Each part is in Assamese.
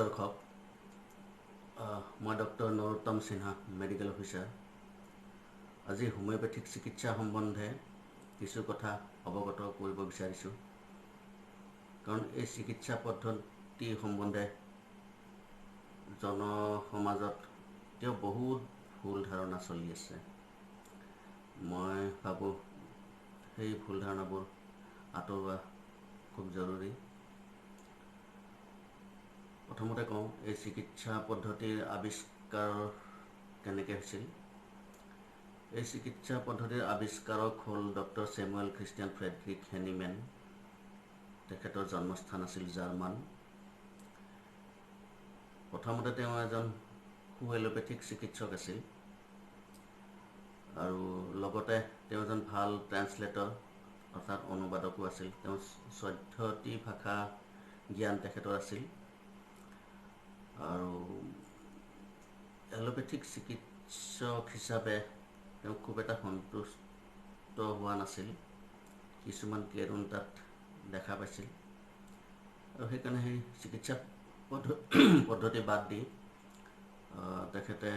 দৰ্শক মই doctor Narottam Sinha medical officer আজি হোমিওপেথিক চিকিৎসা সম্বন্ধে কিছু কথা অৱগত কৰিব বিচাৰিছোঁ কাৰণ এই চিকিৎসা পদ্ধতি সম্বন্ধে জনসমাজত বহুত ভুল ধাৰণা চলি আছে মই ভাবোঁ সেই ভুল ধাৰণাবোৰ আঁতৰোৱা খুব জৰুৰী প্ৰথমতে কওঁ এই চিকিৎসা পদ্ধতিৰ আৱিষ্কাৰ কেনেকৈ হৈছিল এই চিকিৎসা পদ্ধতিৰ আৱিষ্কাৰক হ'ল doctor Samuel Christian Frederick Hahnemann তেখেতৰ জন্মস্থান আছিল জাৰ্মান প্ৰথমতে তেওঁ এজন এলোপেথিক চিকিৎসক আছিল আৰু লগতে তেওঁ এজন ভাল ট্ৰান্সলেটৰ অৰ্থাৎ অনুবাদকো আছিল তেওঁ 14টি ভাষা জ্ঞান তেখেতৰ আছিল আৰু এলোপেথিক চিকিৎসক হিচাপে তেওঁ খুব এটা সন্তুষ্ট হোৱা নাছিল কিছুমান কেৰুণ তাত দেখা পাইছিল আৰু সেইকাৰণে সেই চিকিৎসা পদ্ধতি বাদ দি তেখেতে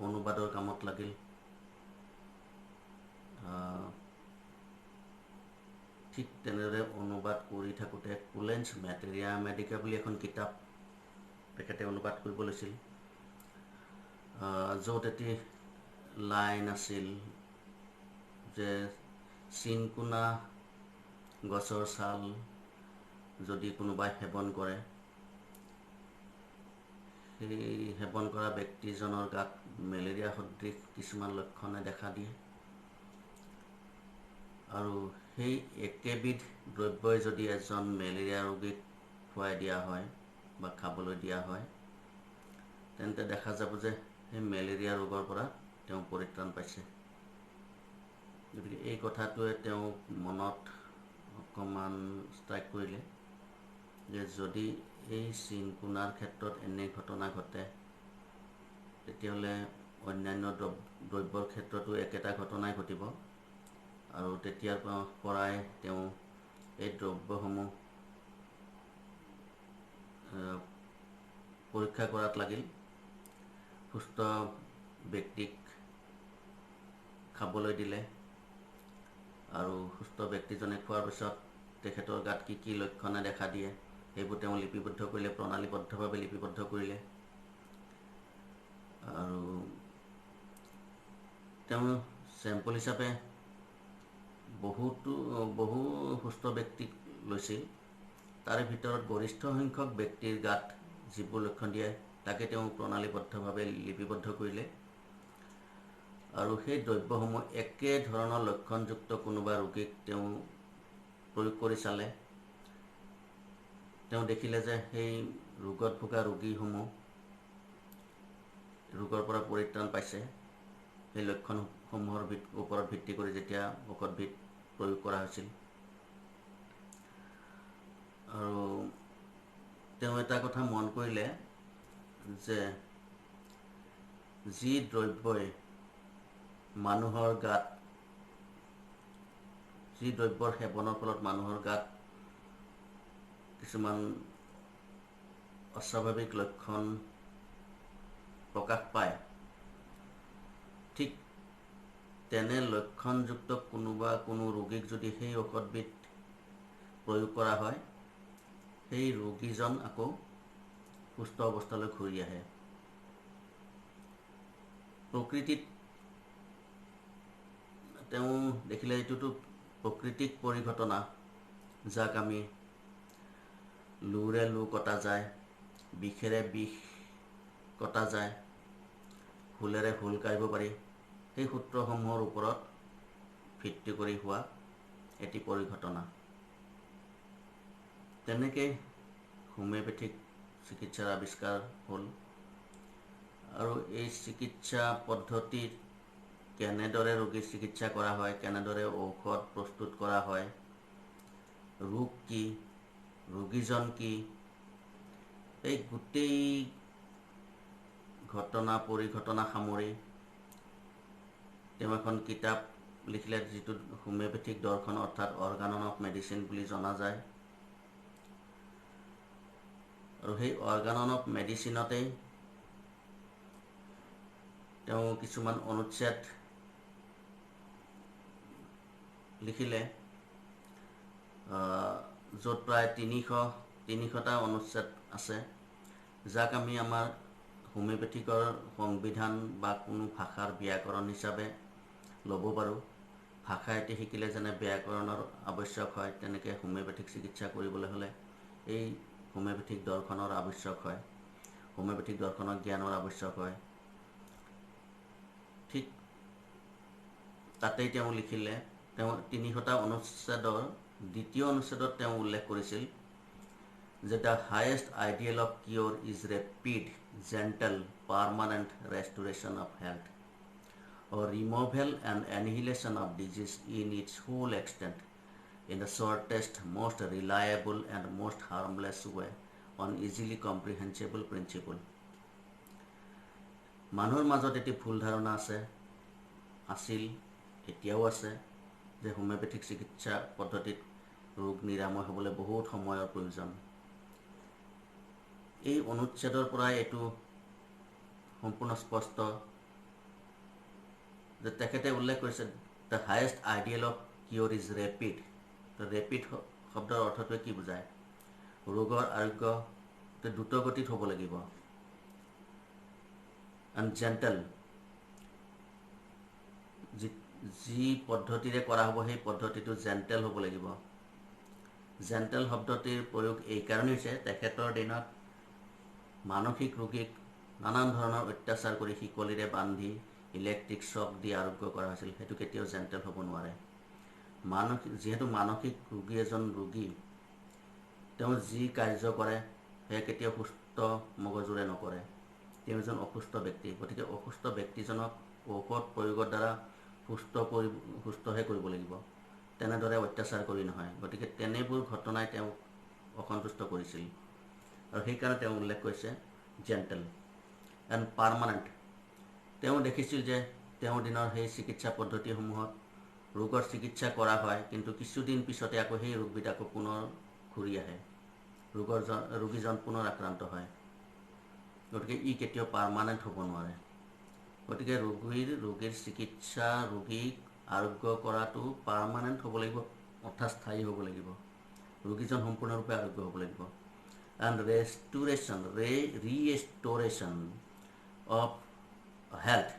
অনুবাদৰ কামত লাগিল ঠিক তেনেদৰে অনুবাদ কৰি থাকোঁতে কুলেঞ্চ মেটেৰিয়া মেডিকা বুলি এখন কিতাপ তেখেতে অনুবাদ কৰিব লৈছিল য'ত এটি লাইন আছিল যে চিনকোনা গছৰ ছাল যদি কোনোবাই সেৱন কৰে সেই সেৱন কৰা ব্যক্তিজনৰ গাত মেলেৰিয়া সদৃশ কিছুমান লক্ষণে দেখা দিয়ে আৰু সেই একেবিধ দ্ৰব্যই যদি এজন মেলেৰিয়া ৰোগীক খুৱাই দিয়া হয় বা খাবলৈ দিয়া হয় তেন্তে দেখা যাব যে সেই মেলেৰিয়া ৰোগৰ পৰা তেওঁ পৰিত্ৰাণ পাইছে গতিকে এই কথাটোৱে তেওঁ মনত অকণমান ষ্ট্ৰাইক কৰিলে যে যদি এই চিনকোনাৰ ক্ষেত্ৰত এনে ঘটনা ঘটে তেতিয়াহ'লে অন্যান্য দ্ৰব্যৰ ক্ষেত্ৰতো একেটা ঘটনাই ঘটিব আৰু তেতিয়াৰ পৰাই তেওঁ এই দ্ৰব্যসমূহ পৰীক্ষা কৰাত লাগিল সুস্থ ব্যক্তিক খাবলৈ দিলে আৰু সুস্থ ব্যক্তিজনে খোৱাৰ পিছত তেখেতৰ গাত কি লক্ষণে দেখা দিয়ে সেইবোৰ তেওঁ লিপিবদ্ধ কৰিলে প্ৰণালীবদ্ধভাৱে লিপিবদ্ধ কৰিলে আৰু তেওঁ চেম্পল হিচাপে বহু সুস্থ ব্যক্তিক লৈছিল তাৰে ভিতৰত গৰিষ্ঠ সংখ্যক ব্যক্তিৰ গাত যিবোৰ লক্ষণ দিয়ে তাকে তেওঁ প্ৰণালীবদ্ধভাৱে লিপিবদ্ধ কৰিলে আৰু সেই দ্ৰব্যসমূহ একে ধৰণৰ লক্ষণযুক্ত কোনোবা ৰোগীক তেওঁ প্ৰয়োগ কৰি চালে তেওঁ দেখিলে যে সেই ৰোগত ভোগা ৰোগীসমূহ ৰোগৰ পৰা পৰিত্ৰাণ পাইছে সেই লক্ষণসমূহৰ ওপৰত ভিত্তি কৰি যেতিয়া ঔষধবিধ প্ৰয়োগ কৰা হৈছিল আৰু তেওঁ এটা কথা মন কৰিলে যে যি দ্ৰব্যই মানুহৰ গাত যি দ্ৰব্যৰ সেৱনৰ ফলত মানুহৰ গাত কিছুমান অস্বাভাৱিক লক্ষণ প্ৰকাশ পায় ঠিক তেনে লক্ষণযুক্ত কোনো ৰোগীক যদি সেই ঔষধবিধ প্ৰয়োগ কৰা হয় সেই ৰোগীজন আকৌ সুস্থ অৱস্থালৈ ঘূৰি আহে প্ৰকৃতিত তেওঁ দেখিলে এইটোতো প্ৰকৃতিক পৰিঘটনা যাক আমি লুৰে লু কটা যায় বিষেৰে বিষ কটা যায় হুলেৰে হুল কাঢ়িব পাৰি সেই সূত্ৰসমূহৰ ওপৰত ভিত্তি কৰি হোৱা এটি পৰিঘটনা তেনেকৈ হোমিওপেথিক চিকিৎসাৰ আৱিষ্কাৰ হ'ল আৰু এই চিকিৎসা পদ্ধতিত কেনেদৰে ৰোগীৰ চিকিৎসা কৰা হয় কেনেদৰে ঔষধ প্ৰস্তুত কৰা হয় ৰোগ কি ৰোগীজন কি এই গোটেই পৰিঘটনা সামৰি তেওঁ এখন কিতাপ লিখিলে যিটো হোমিওপেথিক দৰ্শন অৰ্থাৎ অৰ্গানন অফ মেডিচিন বুলি জনা যায় আৰু সেই অৰ্গান অফ মেডিচিনতেই তেওঁ কিছুমান অনুচ্ছেদ লিখিলে, য'ত প্ৰায় 300টা অনুচ্ছেদ আছে, যাক আমি আমাৰ হোমিওপেথিকৰ সংবিধান বা কোনো ভাষাৰ ব্যাকৰণ হিচাপে ল'ব পাৰোঁ। ভাষা এটি শিকিলে যেনে ব্যাকৰণৰ আৱশ্যক হয়, তেনেকৈ হোমিওপেথিক চিকিৎসা কৰিবলৈ হ'লে এই হোমিওপেথিক দৰ্শনৰ আৱশ্যক হয়, হোমিওপেথিক দৰ্শনৰ জ্ঞানৰ আৱশ্যক হয়। ঠিক তাতেই তেওঁ লিখিলে, তেওঁ 300টা অনুচ্ছেদৰ 2য় অনুচ্ছেদত তেওঁ উল্লেখ কৰিছিল যে the highest ideal of cure is rapid, gentle, permanent restoration of health, or removal and annihilation of disease in its whole extent, in the shortest, most reliable and most harmless way, on easily comprehensible principle. মানুহৰ মাজত এটি ভুল ধাৰণা আছিল, এতিয়াও আছে, যে হোমিওপেথিক চিকিৎসা পদ্ধতিত ৰোগ নিৰাময় হ'বলৈ বহুত সময়ৰ প্ৰয়োজন। এই অনুচ্ছেদৰ পৰাই এইটো সম্পূৰ্ণ স্পষ্ট যে তেখেতে উল্লেখ কৰিছে the highest ideal of cure is rapid. তো ৰেপিড শব্দৰ অৰ্থটোৱে কি বুজায়? ৰোগৰ আৰোগ্য দ্ৰুত গতিত হ'ব লাগিব। এণ্ড জেণ্টেল, যি পদ্ধতিৰে কৰা হ'ব সেই পদ্ধতিটো জেণ্টেল হ'ব লাগিব। জেণ্টেল শব্দটিৰ প্ৰয়োগ এই কাৰণেই হৈছে তেখেতৰ দিনত মানসিক ৰোগীক নানান ধৰণৰ অত্যাচাৰ কৰি শিকলিৰে বান্ধি ইলেক্ট্ৰিক শ্বক দি আৰোগ্য কৰা হৈছিল। সেইটো কেতিয়াও জেণ্টেল হ'ব নোৱাৰে। যিহেতু মানসিক ৰোগী এজন ৰোগী, তেওঁ যি কাৰ্য কৰে সেয়া কেতিয়াও সুস্থ মগজুৰে নকৰে। তেওঁ এজন অসুস্থ ব্যক্তি, গতিকে অসুস্থ ব্যক্তিজনক ঔষধ প্ৰয়োগৰ দ্বাৰা সুস্থহে কৰিব লাগিব, তেনেদৰে অত্যাচাৰ কৰি নহয়। গতিকে তেনেবোৰ ঘটনাই তেওঁক অসন্তুষ্ট কৰিছিল, আৰু সেইকাৰণে তেওঁ উল্লেখ কৰিছে জেণ্টেল এণ্ড পাৰ্মানেণ্ট। তেওঁ দেখিছিল যে তেওঁৰ দিনৰ সেই চিকিৎসা পদ্ধতিসমূহত ৰোগৰ চিকিৎসা কৰা হয়, কিন্তু কিছুদিন পিছতে আকৌ সেই ৰোগবিধ আকৌ পুনৰ ঘূৰি আহে, ৰোগীজন পুনৰ আক্ৰান্ত হয়। গতিকে ই কেতিয়াও পাৰ্মানেণ্ট হ'ব নোৱাৰে। গতিকে ৰোগীৰ চিকিৎসা, ৰোগীক আৰোগ্য কৰাটো পাৰ্মানেণ্ট হ'ব লাগিব, অৰ্থাৎ স্থায়ী হ'ব লাগিব। ৰোগীজন সম্পূৰ্ণৰূপে আৰোগ্য হ'ব লাগিব। এণ্ড ৰিএষ্ট'ৰেশ্যন অফ হেল্থ,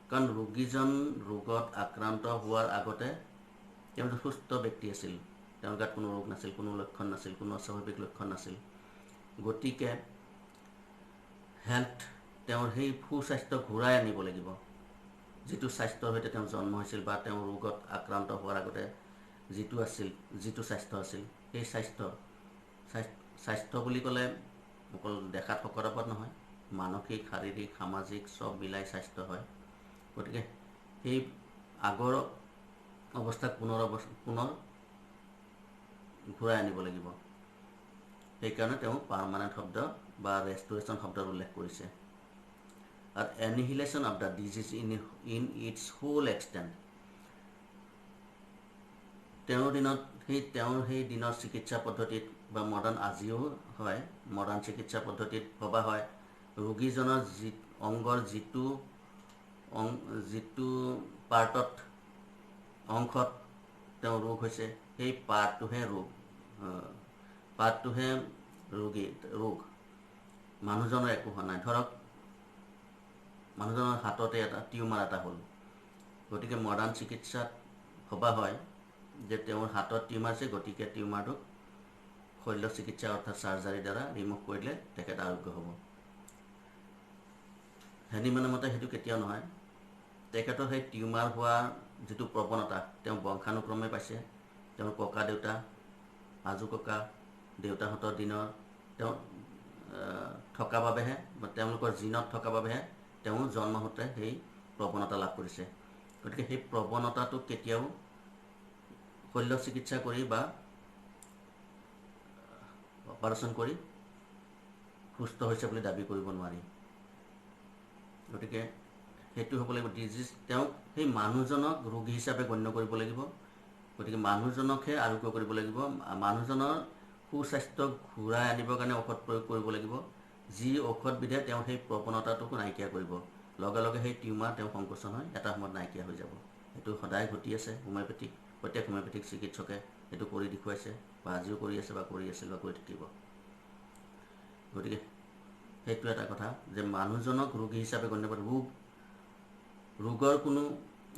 কাৰণ ৰোগীজন ৰোগত আক্ৰান্ত হোৱাৰ আগতে তেওঁ এজন সুস্থ ব্যক্তি আছিল, তেওঁৰ গাত কোনো ৰোগ নাছিল, কোনো লক্ষণ নাছিল, কোনো অস্বাভাৱিক লক্ষণ নাছিল। গতিকে হেল্থ, তেওঁৰ সেই সুস্বাস্থ্য ঘূৰাই আনিব লাগিব, যিটো স্বাস্থ্যৰ সৈতে তেওঁ জন্ম হৈছিল, বা তেওঁ ৰোগত আক্ৰান্ত হোৱাৰ আগতে যিটো স্বাস্থ্য আছিল, সেই স্বাস্থ্য বুলি ক'লে অকল দেখাত শকত-আবত নহয়, মানসিক, শাৰীৰিক, সামাজিক চব মিলাই স্বাস্থ্য হয়। গতিকে সেই আগৰ অৱস্থাক পুনৰ ঘূৰাই আনিব লাগিব। সেইকাৰণে তেওঁ পাৰ্মানেণ্ট শব্দ বা ৰেষ্ট'ৰেশ্যন শব্দৰ উল্লেখ কৰিছে। আৰু annihilation of the disease in its whole extent, তেওঁৰ সেই দিনৰ চিকিৎসা পদ্ধতিত, বা মডাৰ্ণ আজিও হয়, মডাৰ্ণ চিকিৎসা পদ্ধতিত ভবা হয় ৰোগীজনৰ অংগৰ যিটো অংশত তেওঁ ৰোগ হৈছে, সেই পাৰ্টটোহে ৰোগ। মানুহজনৰ একো হোৱা নাই। ধৰক মানুহজনৰ হাততে টিউমাৰ এটা হ'ল, গতিকে মডাৰ্ণ চিকিৎসাত ভবা হয় যে তেওঁৰ হাতত টিউমাৰ আছে, গতিকে টিউমাৰটোক শল্য চিকিৎসা অৰ্থাৎ চাৰ্জাৰীৰ দ্বাৰা ৰিমুভ কৰিলে তেখেত আৰোগ্য হ'ব। হেনিমেনৰ মতে সেইটো কেতিয়াও নহয়। তেখেতৰ সেই টিউমাৰ হোৱা যিটো প্ৰৱণতা তেওঁ বংশানুক্ৰমে পাইছে। তেওঁৰ ককা দেউতা, আজু ককা দেউতাহঁতৰ দিনৰ তেওঁ থকা বাবেহে, বা তেওঁলোকৰ জিনত থকা বাবেহে তেওঁ জন্মহতে সেই প্ৰৱণতা লাভ কৰিছে। গতিকে সেই প্ৰৱণতাটো কেতিয়াও শল্য চিকিৎসা কৰি বা অপাৰেশ্যন কৰি সুস্থ হৈছে বুলি দাবী কৰিব নোৱাৰি। গতিকে সেইটো হ'ব লাগিব ডিজিজ, তেওঁক সেই মানুহজনক ৰোগী হিচাপে গণ্য কৰিব লাগিব। গতিকে মানুহজনকহে আৰোগ্য কৰিব লাগিব। মানুহজনৰ সুস্বাস্থ্য ঘূৰাই আনিবৰ কাৰণে ঔষধ প্ৰয়োগ কৰিব লাগিব, যি ঔষধবিধে তেওঁ সেই প্ৰৱণতাটোক নাইকিয়া কৰিব। লগে লগে সেই টিউমাৰ তেওঁ সংকোচন হয় এটা সময়ত নাইকিয়া হৈ যাব। এইটো সদায় ঘটি আছে হোমিওপেথিক, প্ৰত্যেক হোমিওপেথিক চিকিৎসকে এইটো কৰি দেখুৱাইছে বা আজিও কৰি আছে বা কৰি আছিল বা কৰি থাকিব। গতিকে সেইটো এটা কথা যে মানুহজনক ৰোগী হিচাপে গণ্য কৰে।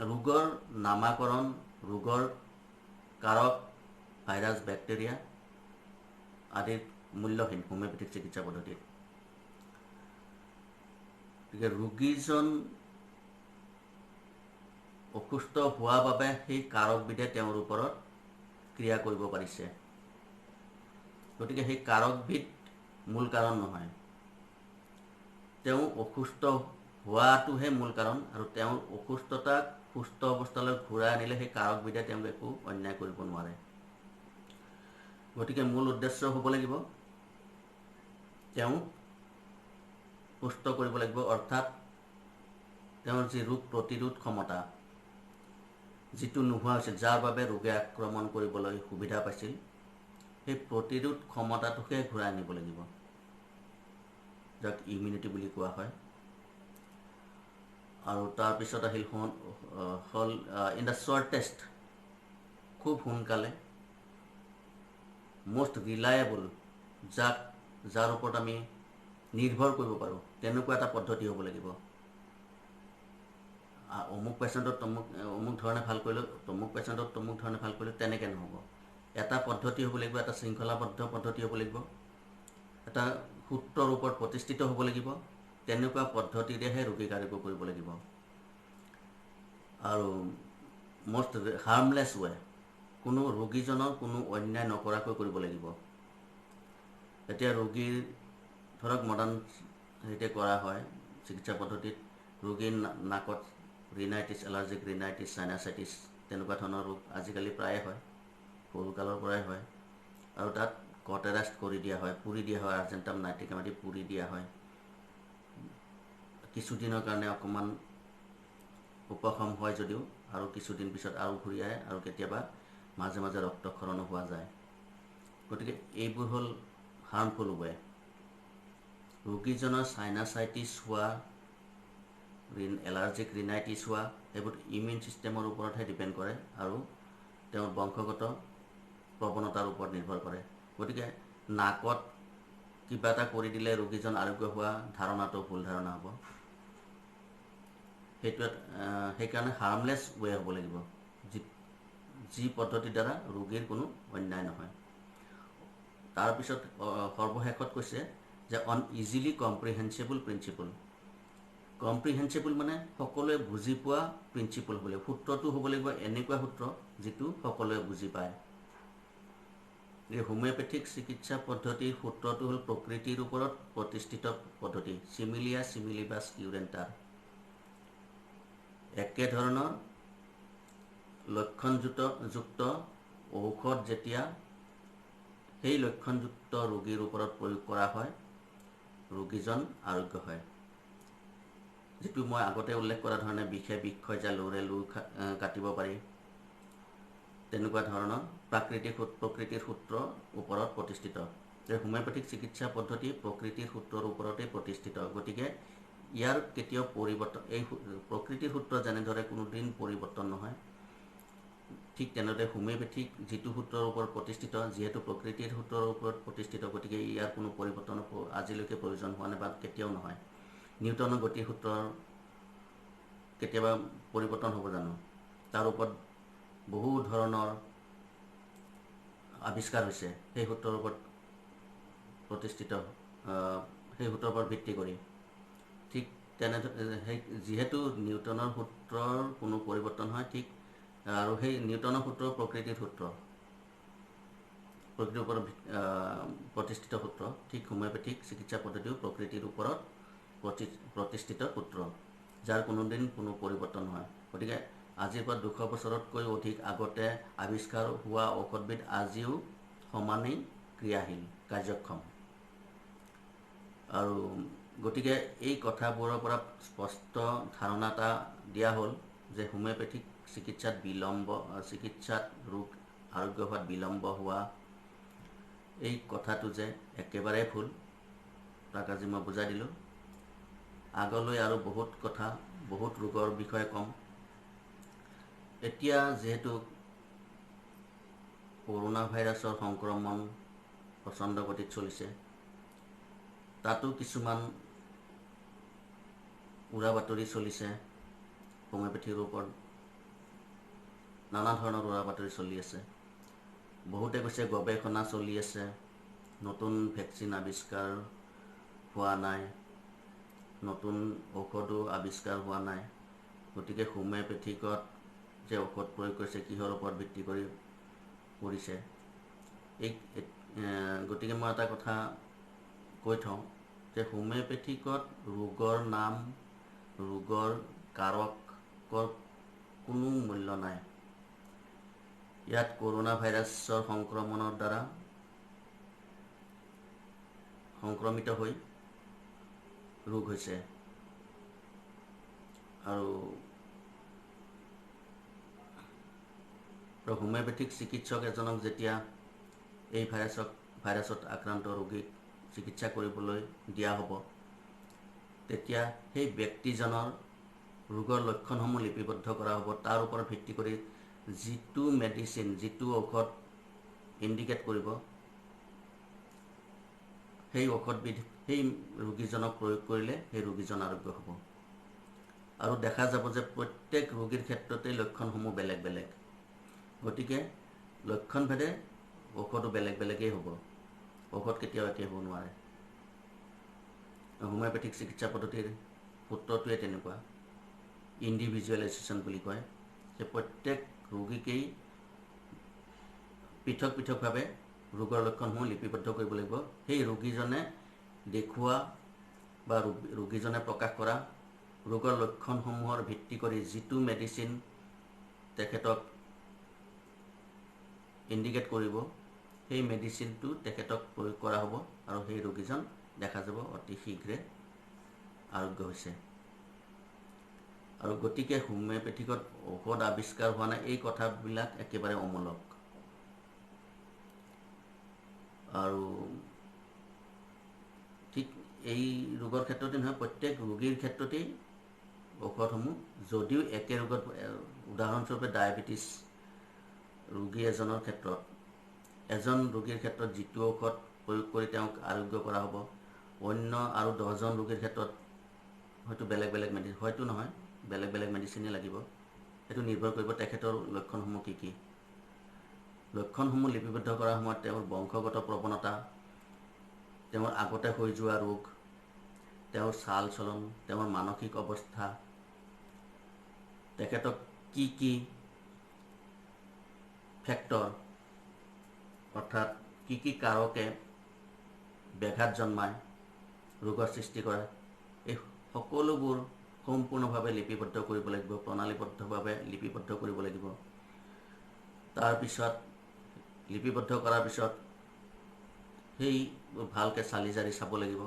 ৰোগৰ নামাকৰণ, ৰোগৰ কাৰক, ভাইৰাছ, বেক্টেৰিয়া আদিৰ মূল্যহীন হোমিওপেথিক চিকিৎসা পদ্ধতিত। গতিকে ৰোগীজন অসুস্থ হোৱা বাবে সেই কাৰকবিধে তেওঁৰ ওপৰত ক্ৰিয়া কৰিব পাৰিছে। গতিকে সেই কাৰকবিধ মূল কাৰণ নহয়, তেওঁ অসুস্থ হোৱাটোহে মূল কাৰণ, আৰু তেওঁৰ অসুস্থতাক সুস্থ অৱস্থালৈ ঘূৰাই আনিলে সেই কাৰকবিধে তেওঁক একো অন্যায় কৰিব নোৱাৰে। গতিকে মূল উদ্দেশ্য হ'ব লাগিব তেওঁ সুস্থ কৰিব লাগিব, অৰ্থাৎ তেওঁৰ যি ৰোগ প্ৰতিৰোধ ক্ষমতা যিটো নোহোৱা হৈছিল, যাৰ বাবে ৰোগে আক্ৰমণ কৰিবলৈ সুবিধা পাইছিল, সেই প্ৰতিৰোধ ক্ষমতাটোকে ঘূৰাই আনিব লাগিব, যাক ইমিউনিটি বুলি কোৱা হয়। আৰু তাৰপিছত আহিল হ'ল ইন দ্য শ্বৰ্টেষ্ট, খুব সোনকালে, মষ্ট ৰিলায়েবল, যাৰ ওপৰত আমি নিৰ্ভৰ কৰিব পাৰোঁ, তেনেকুৱা এটা পদ্ধতি হ'ব লাগিব। অমুক পেচেণ্টক অমুক ধৰণে ভাল কৰিলোঁ, তমুক পেচেণ্টক তমুক ধৰণে ভাল কৰিলোঁ, তেনেকৈ নহ'ব। এটা পদ্ধতি হ'ব লাগিব, এটা শৃংখলাবদ্ধ পদ্ধতি হ'ব লাগিব, এটা সূত্ৰৰ ওপৰত প্ৰতিষ্ঠিত হ'ব লাগিব। তেনেকুৱা পদ্ধতিৰেহে ৰোগীক আৰোগ্য কৰিব লাগিব। আৰু মষ্ট হাৰ্মলেছ ৱে, কোনো ৰোগীজনৰ কোনো অন্যায় নকৰাকৈ কৰিব লাগিব। এতিয়া ৰোগীৰ ধৰক মডাৰ্ণ হেৰিতে কৰা হয় চিকিৎসা পদ্ধতিত, ৰোগীৰ নাকত ৰিনাইটিছ, এলাৰ্জিক ৰিনাইটিছ, চাইনাচাইটিছ তেনেকুৱা ধৰণৰ ৰোগ আজিকালি প্ৰায়ে হয়, সৰুকালৰ পৰাই হয়, আৰু তাত কটেৰাইজ কৰি দিয়া হয়, পুৰি দিয়া হয়, আৰ্জেণ্টাম নাইট্ৰিকাম আদি পুৰি দিয়া হয়। কিছুদিনৰ কাৰণে অকণমান উপশম হয় যদিও আৰু কিছুদিন পিছত আৰু ঘূৰি আহে, আৰু কেতিয়াবা মাজে মাজে ৰক্তক্ষৰণো হোৱা যায়। গতিকে এইবোৰ হ'ল হাৰ্মফুল ৱে। ৰোগীজনৰ চাইনাচাইটিছ হোৱা, এলাৰ্জিক ৰিনাইটিছ হোৱা, এইবোৰ ইমিউন ছিষ্টেমৰ ওপৰতহে ডিপেণ্ড কৰে আৰু তেওঁৰ বংশগত প্ৰৱণতাৰ ওপৰত নিৰ্ভৰ কৰে। গতিকে নাকত কিবা এটা কৰি দিলে ৰোগীজন আৰোগ্য হোৱা ধাৰণাটো ভুল ধাৰণা হ'ব। সেইকাৰণে হাৰ্মলেছ ৱে হ'ব লাগিব, যি পদ্ধতিৰ দ্বাৰা ৰোগীৰ কোনো অন্যায় নহয়। তাৰপিছত সৰ্বশেষত কৈছে যে অন ইজিলি কম্প্ৰিহেনচিবল প্ৰিন্সিপল। কম্প্ৰিহেনচিবল মানে সকলোৱে বুজি পোৱা প্ৰিন্সিপল হ'ব লাগিব, সূত্ৰটো হ'ব লাগিব এনেকুৱা সূত্ৰ যিটো সকলোৱে বুজি পায়। এই হোমিওপেথিক চিকিৎসা পদ্ধতিৰ সূত্ৰটো হ'ল প্ৰকৃতিৰ ওপৰত প্ৰতিষ্ঠিত পদ্ধতি, চিমিলিয়া চিমিলিবাছ কিউৰেণ্টাৰ। একেধৰণৰ লক্ষণযুক্ত ঔষধ যেতিয়া সেই লক্ষণযুক্ত ৰোগীৰ ওপৰত প্ৰয়োগ কৰা হয়, ৰোগীজন আৰোগ্য হয়। যিটো মই আগতে উল্লেখ কৰা ধৰণে বিষে বিষয় যায়, লোৰে লোৰ কাটিব পাৰি, তেনেকুৱা ধৰণৰ প্ৰকৃতিৰ সূত্ৰৰ ওপৰত প্ৰতিষ্ঠিত। এই হোমিওপেথিক চিকিৎসা পদ্ধতি প্ৰকৃতিৰ সূত্ৰৰ ওপৰতেই প্ৰতিষ্ঠিত। গতিকে ইয়াৰ কেতিয়াও পৰিৱৰ্তন, এই প্ৰকৃতিৰ সূত্ৰ যেনেদৰে কোনোদিন পৰিৱৰ্তন নহয়, ঠিক তেনেদৰে হোমিওপেথিক যিটো সূত্ৰৰ ওপৰত প্ৰতিষ্ঠিত, যিহেতু প্ৰকৃতিৰ সূত্ৰৰ ওপৰত প্ৰতিষ্ঠিত, গতিকে ইয়াৰ কোনো পৰিৱৰ্তনৰ আজিলৈকে প্ৰয়োজন হোৱা নাই বা কেতিয়াও নহয়। নিউটনৰ গতিৰ সূত্ৰৰ কেতিয়াবা পৰিৱৰ্তন হ'ব জানো? তাৰ ওপৰত বহু ধৰণৰ আৱিষ্কাৰ হৈছে সেই সূত্ৰৰ ওপৰত প্ৰতিষ্ঠিত, সেই সূত্ৰৰ ওপৰত ভিত্তি কৰি। ঠিক যিহেতু নিউটনৰ সূত্ৰৰ কোনো পৰিৱৰ্তন হয়, ঠিক আৰু সেই নিউটনৰ সূত্ৰ প্ৰকৃতিৰ সূত্ৰ, প্ৰকৃতিৰ ওপৰত প্ৰতিষ্ঠিত সূত্ৰ, ঠিক হোমিওপেথিক চিকিৎসা পদ্ধতিও প্ৰকৃতিৰ ওপৰত প্ৰতিষ্ঠিত সূত্ৰ, যাৰ কোনোদিন কোনো পৰিৱৰ্তন নহয়। গতিকে আজিৰ পৰা 200 বছৰতকৈ অধিক আগতে আৱিষ্কাৰ হোৱা ঔষধবিধ আজিও সমানেই ক্ৰিয়াশীল, কাৰ্যক্ষম। আৰু গতিকে এই কথাবোৰৰ পৰা স্পষ্ট ধাৰণা এটা দিয়া হ'ল যে হোমিওপেথিক চিকিৎসাত ৰোগ আৰোগ্য হোৱাত বিলম্ব হোৱা, এই কথাটো যে একেবাৰে ভুল, তাক আজি মই বুজাই দিলোঁ। আগলৈ আৰু বহুত কথা, বহুত ৰোগৰ বিষয়ে ক'ম। এতিয়া যিহেতু কৰোনা ভাইৰাছৰ সংক্ৰমণ প্ৰচণ্ড গতিত চলিছে, তাতো কিছুমান উৰা বাতৰি চলিছে। হোমিওপেথিৰ ওপৰত নানা ধৰণৰ উৰা বাতৰি চলি আছে। বহুতে কৈছে গৱেষণা চলি আছে, নতুন ভেকচিন আৱিষ্কাৰ হোৱা নাই, নতুন ঔষধো আৱিষ্কাৰ হোৱা নাই। গতিকে হোমিওপেথিকত যে ঔষধ প্ৰয়োগ কৰিছে কিহৰ ওপৰত ভিত্তি কৰি কৰিছে। গতিকে মই এটা কথা কৈ থওঁ যে হোমিওপেথিকত ৰোগৰ নাম, ৰোগৰ কাৰকৰ কোনো মূল্য নাই। ইয়াত কৰোনা ভাইৰাছৰ সংক্ৰমণৰ দ্বাৰা সংক্ৰমিত হৈ ৰোগ হৈছে, আৰু হোমিওপেথিক চিকিৎসক এজনক যেতিয়া এই ভাইৰাছত আক্ৰান্ত ৰোগীক চিকিৎসা কৰিবলৈ দিয়া হ'ব, তেতিয়া সেই ব্যক্তিজনৰ ৰোগৰ লক্ষণসমূহ লিপিবদ্ধ কৰা হ'ব। তাৰ ওপৰত ভিত্তি কৰি যিটো মেডিচিন, যিটো ঔষধ ইণ্ডিকেট কৰিব, সেই ঔষধবিধ সেই ৰোগীজনক প্ৰয়োগ কৰিলে সেই ৰোগীজন আৰোগ্য হ'ব। আৰু দেখা যাব যে প্ৰত্যেক ৰোগীৰ ক্ষেত্ৰতেই লক্ষণসমূহ বেলেগ বেলেগ। গতিকে লক্ষণভেদে ঔষধো বেলেগ বেলেগেই হ'ব, ঔষধ কেতিয়াও একে হ'ব নোৱাৰে। হোমিওপেথিক চিকিৎসা পদ্ধতিৰ সূত্ৰটোৱে তেনেকুৱা, ইণ্ডিভিজুৱেলাইজেশ্যন বুলি কয়, যে প্ৰত্যেক ৰোগীকেই পৃথক পৃথকভাৱে ৰোগৰ লক্ষণসমূহ লিপিবদ্ধ কৰিব লাগিব। সেই ৰোগীজনে দেখুওৱা বা ৰোগীজনে প্ৰকাশ কৰা ৰোগৰ লক্ষণসমূহৰ ভিত্তি কৰি যিটো মেডিচিন তেখেতক ইণ্ডিকেট কৰিব, সেই মেডিচিনটো তেখেতক প্ৰয়োগ কৰা হ'ব, আৰু সেই ৰোগীজন দেখা যাব অতি শীঘ্ৰে আৰোগ্য হৈছে। আৰু গতিকে হোমিওপেথিকত ঔষধ আৱিষ্কাৰ হোৱা নাই, এই কথাবিলাক একেবাৰে অমূলক। আৰু ঠিক এই ৰোগৰ ক্ষেত্ৰতে নহয়, প্ৰত্যেক ৰোগীৰ ক্ষেত্ৰতেই ঔষধসমূহ যদিও একে ৰোগত, উদাহৰণস্বৰূপে ডায়েবেটিছ ৰোগী এজনৰ ক্ষেত্ৰত, এজন ৰোগীৰ ক্ষেত্ৰত যিটো ঔষধ প্ৰয়োগ কৰি তেওঁক আৰোগ্য কৰা হ'ব, অন্য আৰু 10জন ৰোগীৰ ক্ষেত্ৰত হয়তো বেলেগ বেলেগ মেডিচিন, হয়তো নহয় বেলেগ বেলেগ মেডিচিনেই লাগিব। সেইটো নিৰ্ভৰ কৰিব তেখেতৰ লক্ষণসমূহ কি কি। লক্ষণসমূহ লিপিবদ্ধ কৰাৰ সময়ত তেওঁৰ বংশগত প্ৰৱণতা, তেওঁৰ আগতে হৈ যোৱা ৰোগ, তেওঁৰ চাল চলন, তেওঁৰ মানসিক অৱস্থা, তেখেতক কি কি ফেক্টৰ, অৰ্থাৎ কি কি কাৰকে ব্যাঘাত জন্মায়, ৰোগৰ সৃষ্টি কৰে, এই সকলোবোৰ সম্পূৰ্ণভাৱে লিপিবদ্ধ কৰিব লাগিব, প্ৰণালীবদ্ধভাৱে লিপিবদ্ধ কৰিব লাগিব। তাৰপিছত লিপিবদ্ধ কৰাৰ পিছত সেই ভালকৈ চালি জাৰি চাব লাগিব।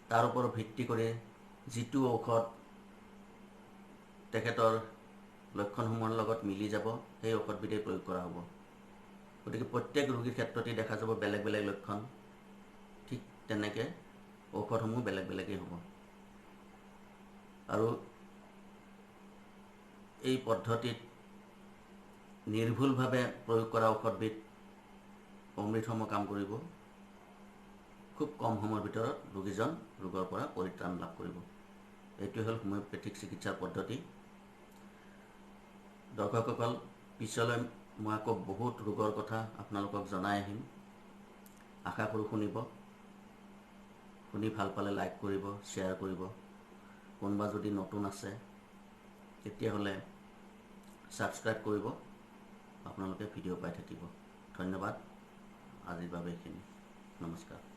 তাৰ ওপৰত ভিত্তি কৰি যিটো ঔষধ তেখেতৰ লক্ষণসমূহৰ লগত মিলি যাব, সেই ঔষধবিধেই প্ৰয়োগ কৰা হ'ব। গতিকে প্ৰত্যেক ৰোগীৰ ক্ষেত্ৰতেই দেখা যাব বেলেগ বেলেগ লক্ষণ, ঠিক তেনেকৈ ঔষধসমূহ বেলেগ বেলেগেই হ'ব। আৰু এই পদ্ধতিত নিৰ্ভুলভাৱে প্ৰয়োগ কৰা ঔষধবিধ অমৃতসম কাম কৰিব। খুব কম সময়ৰ ভিতৰত ৰোগীজন ৰোগৰ পৰা পৰিত্ৰাণ লাভ কৰিব। এইটোৱে হ'ল হোমিওপেথিক চিকিৎসাৰ পদ্ধতি। দৰ্শকসকল, পিছলৈ মই আকৌ বহুত ৰোগৰ কথা আপোনালোকক জনাই আহিম। আশা কৰোঁ শুনিব। শুনি ভাল পালে লাইক কৰিব, শ্বেয়াৰ কৰিব। কোনোবা যদি নতুন আছে তেতিয়াহ'লে ছাবস্ক্ৰাইব কৰিব, আপোনালোকে ভিডিঅ' পাই থাকিব। ধন্যবাদ। আজিৰ বাবে এইখিনি। নমস্কাৰ।